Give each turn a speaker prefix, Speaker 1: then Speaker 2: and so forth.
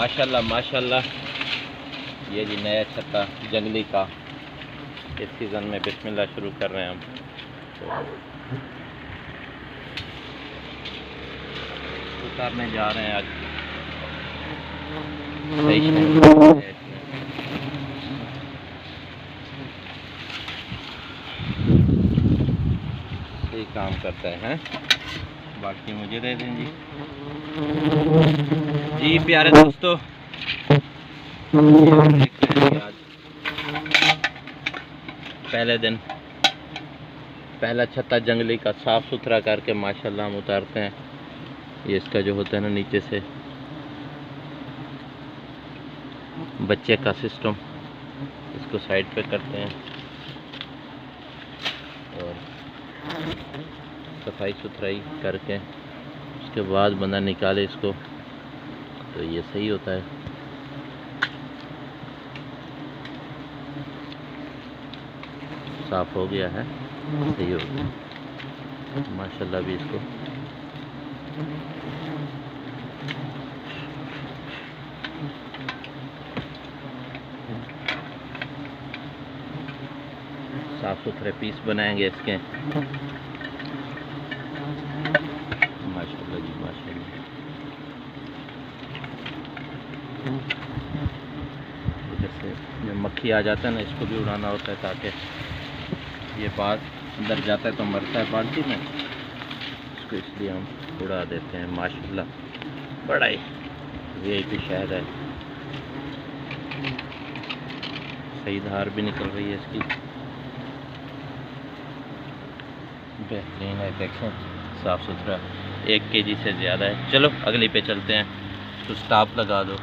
Speaker 1: माशाल्लाह माशाल्लाह। ये जी नया छत्ता जंगली का इस सीज़न में बिस्मिल्लाह शुरू कर रहे हैं हम। उतारने जा रहे हैं आज। सही काम करता है। बाकी मुझे दे दें जी। जी प्यारे दोस्तों, आज पहले दिन पहला छत्ता जंगली का साफ़ सुथरा करके माशाल्लाह हम उतारते हैं। ये इसका जो होता है ना नीचे से बच्चे का सिस्टम, इसको साइड पे करते हैं और सफाई सुथराई करके उसके बाद बंदा निकाले इसको तो ये सही होता है। साफ हो गया है, सही हो गया माशाल्लाह। भी इसको साफ सुथरे पीस बनाएंगे इसके। माशाल्लाह जी माशाल्लाह। जैसे जब मक्खी आ जाता है ना, इसको भी उड़ाना होता है ताकि ये बाल अंदर जाता है तो मरता है बाल्टी में, इसको इसलिए हम उड़ा देते हैं माशाल्लाह। बड़ा ही VIP शहद है, सही धार भी निकल रही है इसकी, बेहतरीन है। देखें साफ़ सुथरा, 1 kg से ज़्यादा है। चलो अगली पे चलते हैं, तो स्टॉप लगा दो।